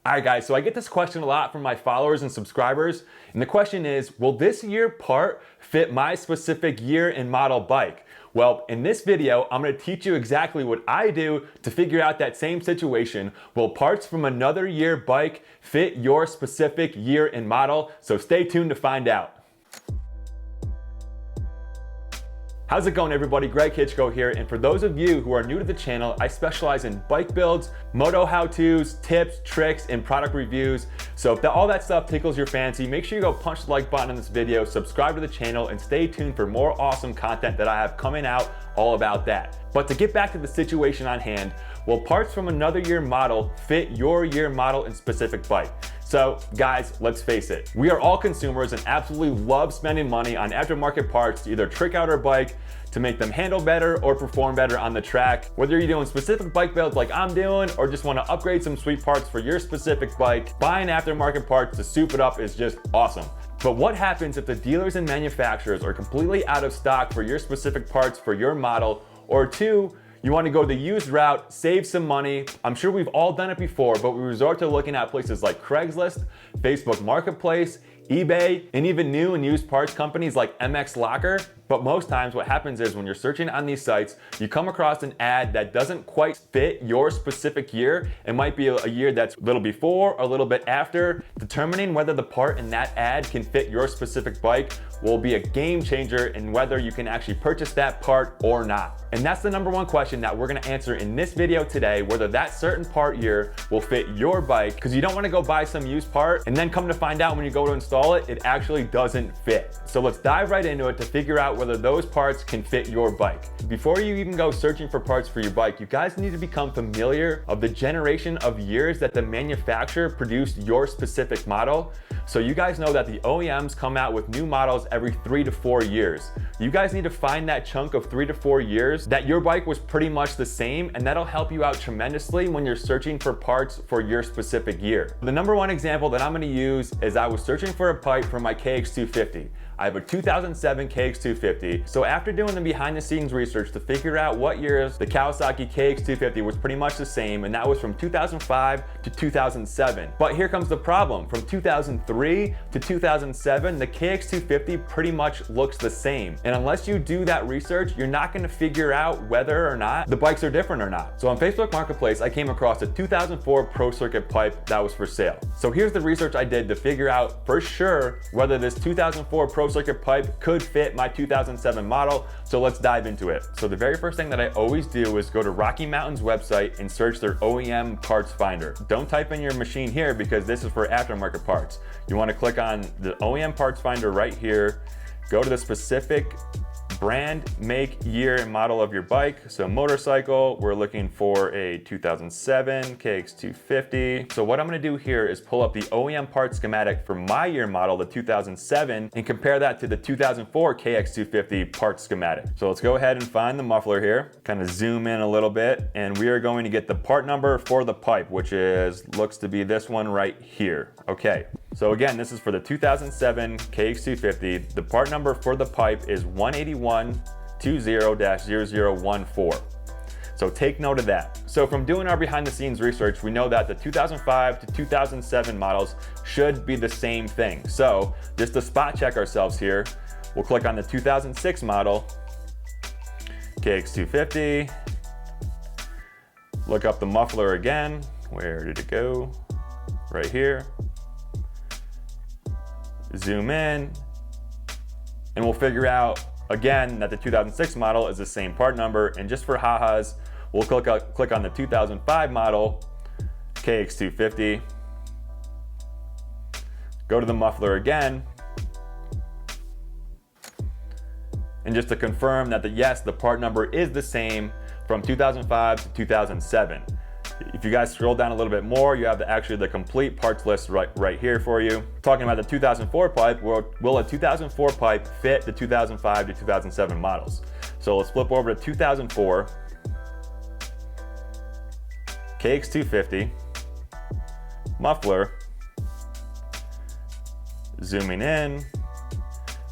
All right guys, so I get this question a lot from my followers and subscribers, and the question is, will this year part fit my specific year and model bike? Well, in this video, I'm gonna teach you exactly what I do to figure out that same situation. Will parts from another year bike fit your specific year and model? So stay tuned to find out. How's it going, everybody? Greg Hitchko here, and for those of you who are new to the channel, I specialize in bike builds, moto how-tos, tips, tricks, and product reviews. So if all that stuff tickles your fancy, make sure you go punch the like button on this video, subscribe to the channel, and stay tuned for more awesome content that I have coming out all about that. But to get back to the situation on hand, will parts from another year model fit your year model and specific bike? So guys, let's face it, we are all consumers and absolutely love spending money on aftermarket parts to either trick out our bike, to make them handle better or perform better on the track. Whether you're doing specific bike builds like I'm doing, or just want to upgrade some sweet parts for your specific bike, buying aftermarket parts to soup it up is just awesome. But what happens if the dealers and manufacturers are completely out of stock for your specific parts for your model? Or two, you want to go the used route, save some money. I'm sure we've all done it before, but we resort to looking at places like Craigslist, Facebook Marketplace, eBay, and even new and used parts companies like MX Locker. But most times what happens is when you're searching on these sites, you come across an ad that doesn't quite fit your specific year. It might be a year that's a little before or a little bit after. Determining whether the part in that ad can fit your specific bike will be a game changer in whether you can actually purchase that part or not. And that's the number one question that we're gonna answer in this video today, whether that certain part year will fit your bike, because you don't wanna go buy some used part and then come to find out when you go to install it, it actually doesn't fit. So let's dive right into it to figure out whether those parts can fit your bike. Before you even go searching for parts for your bike, you guys need to become familiar of the generation of years that the manufacturer produced your specific model. So you guys know that the OEMs come out with new models every 3 to 4 years. You guys need to find that chunk of 3 to 4 years that your bike was pretty much the same, and that'll help you out tremendously when you're searching for parts for your specific year. The number one example that I'm gonna use is I was searching for a pipe for my KX250. I have a 2007 KX250. So after doing the behind the scenes research to figure out what years the Kawasaki KX250 was pretty much the same, and that was from 2005 to 2007. But here comes the problem. From 2003 to 2007, the KX250 pretty much looks the same. And unless you do that research, you're not gonna figure out whether or not the bikes are different or not. So on Facebook Marketplace, I came across a 2004 Pro Circuit pipe that was for sale. So here's the research I did to figure out for sure whether this 2004 Pro Circuit pipe could fit my 2007 model. So let's dive into it. So the very first thing that I always do is go to Rocky Mountain's website and search their OEM parts finder. Don't type in your machine here because this is for aftermarket parts. You want to click on the OEM parts finder right here, go to the specific brand, make, year, and model of your bike. So motorcycle, we're looking for a 2007 KX250. So what I'm gonna do here is pull up the OEM part schematic for my year model, the 2007, and compare that to the 2004 KX250 part schematic. So let's go ahead and find the muffler here, kind of zoom in a little bit, and we are going to get the part number for the pipe, which looks to be this one right here. Okay, so again, this is for the 2007 KX250. The part number for the pipe is 18120-0014. So take note of that. So from doing our behind the scenes research, we know that the 2005 to 2007 models should be the same thing. So just to spot check ourselves here, we'll click on the 2006 model, KX250, look up the muffler again. Where did it go? Right here. Zoom in, and we'll figure out again that the 2006 model is the same part number. And just for ha-has, we'll click on the 2005 model, KX250, go to the muffler again, and just to confirm that yes, the part number is the same from 2005 to 2007. If you guys scroll down a little bit more, you have actually the complete parts list right here for you. Talking about the 2004 pipe, will a 2004 pipe fit the 2005 to 2007 models? So let's flip over to 2004, KX250, muffler, zooming in.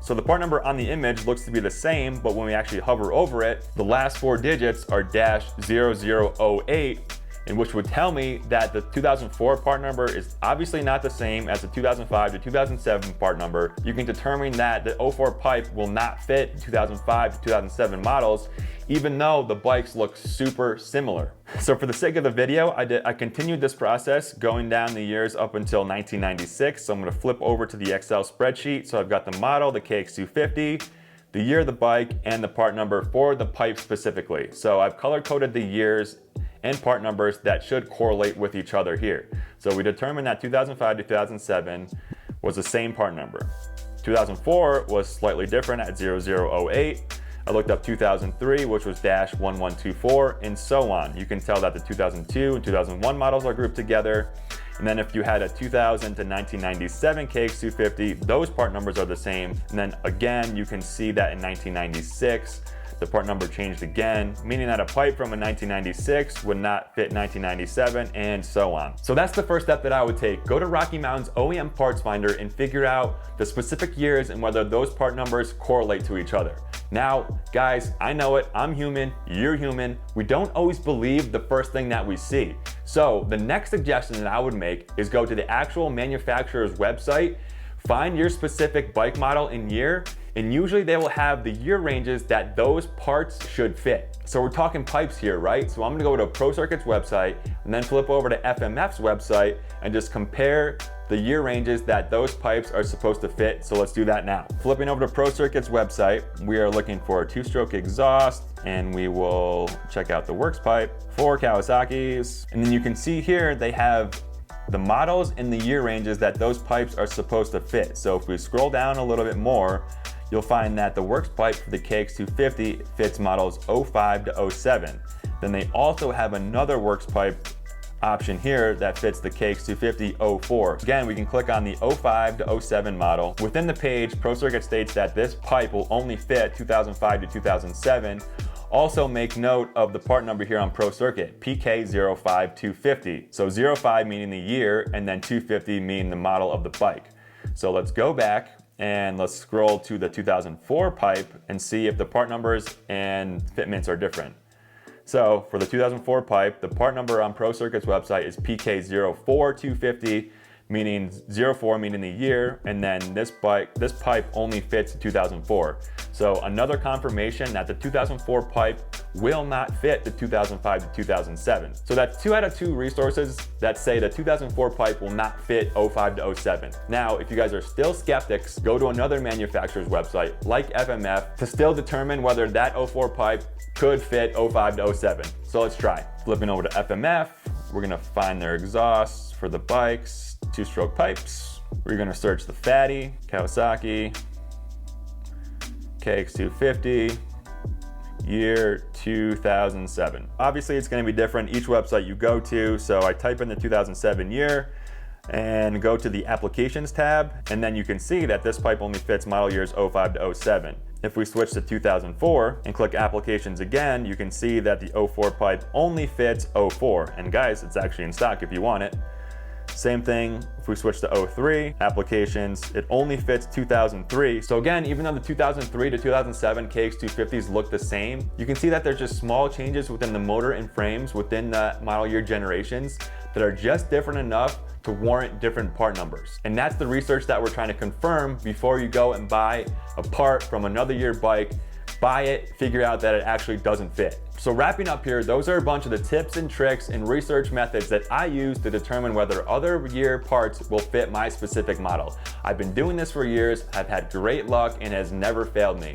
So the part number on the image looks to be the same, but when we actually hover over it, the last 4 digits are -0008, and which would tell me that the 2004 part number is obviously not the same as the 2005 to 2007 part number. You can determine that the 04 pipe will not fit 2005 to 2007 models, even though the bikes look super similar. So for the sake of the video, I continued this process going down the years up until 1996. So I'm gonna flip over to the Excel spreadsheet. So I've got the model, the KX250, the year of the bike, and the part number for the pipe specifically. So I've color-coded the years and part numbers that should correlate with each other here. So we determined that 2005 to 2007 was the same part number. 2004 was slightly different at 0008. I looked up 2003, which was -1124, and so on. You can tell that the 2002 and 2001 models are grouped together. And then if you had a 2000 to 1997 KX250, those part numbers are the same. And then again, you can see that in 1996, the part number changed again, meaning that a pipe from a 1996 would not fit 1997, and so on. So that's the first step that I would take. Go to Rocky Mountain's OEM Parts Finder and figure out the specific years and whether those part numbers correlate to each other. Now, guys, I know it, I'm human, you're human. We don't always believe the first thing that we see. So the next suggestion that I would make is go to the actual manufacturer's website, find your specific bike model and year, and usually they will have the year ranges that those parts should fit. So we're talking pipes here, right? So I'm gonna go to ProCircuit's website and then flip over to FMF's website and just compare the year ranges that those pipes are supposed to fit. So let's do that now. Flipping over to ProCircuit's website, we are looking for a 2-stroke exhaust, and we will check out the works pipe for Kawasaki's. And then you can see here they have the models and the year ranges that those pipes are supposed to fit. So if we scroll down a little bit more, you'll find that the works pipe for the KX250 fits models 05 to 07. Then they also have another works pipe option here that fits the KX250 04. Again, we can click on the 05 to 07 model. Within the page, ProCircuit states that this pipe will only fit 2005 to 2007. Also make note of the part number here on ProCircuit, PK05250. So 05 meaning the year, and then 250 meaning the model of the bike. So let's go back and let's scroll to the 2004 pipe and see if the part numbers and fitments are different. So for the 2004 pipe, the part number on ProCircuit's website is PK04250, meaning 04 meaning the year, and then this pipe only fits 2004. So another confirmation that the 2004 pipe will not fit the 2005 to 2007. So that's 2 out of 2 resources that say the 2004 pipe will not fit 05 to 07. Now, if you guys are still skeptics, go to another manufacturer's website like FMF to still determine whether that 04 pipe could fit 05 to 07. So let's try. Flipping over to FMF, we're gonna find their exhausts for the bikes, 2-stroke pipes. We're gonna search the Fatty, Kawasaki, KX250, year 2007. Obviously it's gonna be different each website you go to, so I type in the 2007 year and go to the applications tab, and then you can see that this pipe only fits model years 05 to 07. If we switch to 2004 and click applications again, you can see that the 04 pipe only fits 04. And guys, it's actually in stock if you want it. Same thing, if we switch to 03, applications, it only fits 2003. So again, even though the 2003 to 2007 KX250s look the same, you can see that there's just small changes within the motor and frames within the model year generations that are just different enough to warrant different part numbers. And that's the research that we're trying to confirm before you go and buy a part from another year bike. Buy it, figure out that it actually doesn't fit. So wrapping up here, those are a bunch of the tips and tricks and research methods that I use to determine whether other year parts will fit my specific model. I've been doing this for years, I've had great luck, and it has never failed me.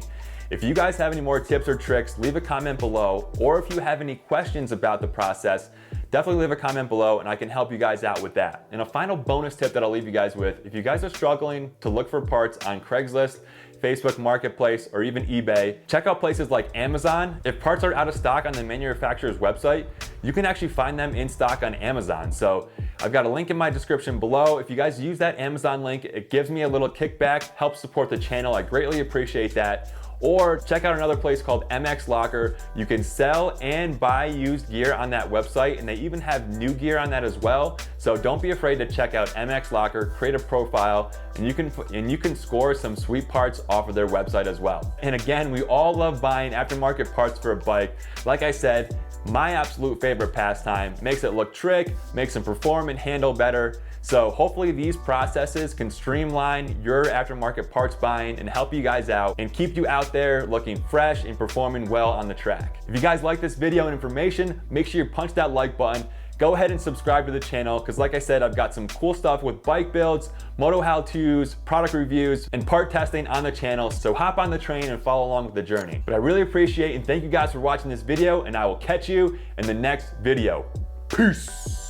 If you guys have any more tips or tricks, leave a comment below, or if you have any questions about the process, definitely leave a comment below and I can help you guys out with that. And a final bonus tip that I'll leave you guys with, if you guys are struggling to look for parts on Craigslist, Facebook Marketplace, or even eBay, check out places like Amazon. If parts are out of stock on the manufacturer's website, you can actually find them in stock on Amazon. So I've got a link in my description below. If you guys use that Amazon link, it gives me a little kickback, helps support the channel. I greatly appreciate that. Or check out another place called MX Locker. You can sell and buy used gear on that website, and they even have new gear on that as well. So don't be afraid to check out MX Locker, create a profile, and you can score some sweet parts off of their website as well. And again, we all love buying aftermarket parts for a bike. Like I said, my absolute favorite pastime. Makes it look trick, makes them perform and handle better. So hopefully these processes can streamline your aftermarket parts buying and help you guys out and keep you out there looking fresh and performing well on the track. If you guys like this video and information, make sure you punch that like button. Go ahead and subscribe to the channel because like I said, I've got some cool stuff with bike builds, moto how-tos, product reviews, and part testing on the channel. So hop on the train and follow along with the journey. But I really appreciate and thank you guys for watching this video, and I will catch you in the next video. Peace.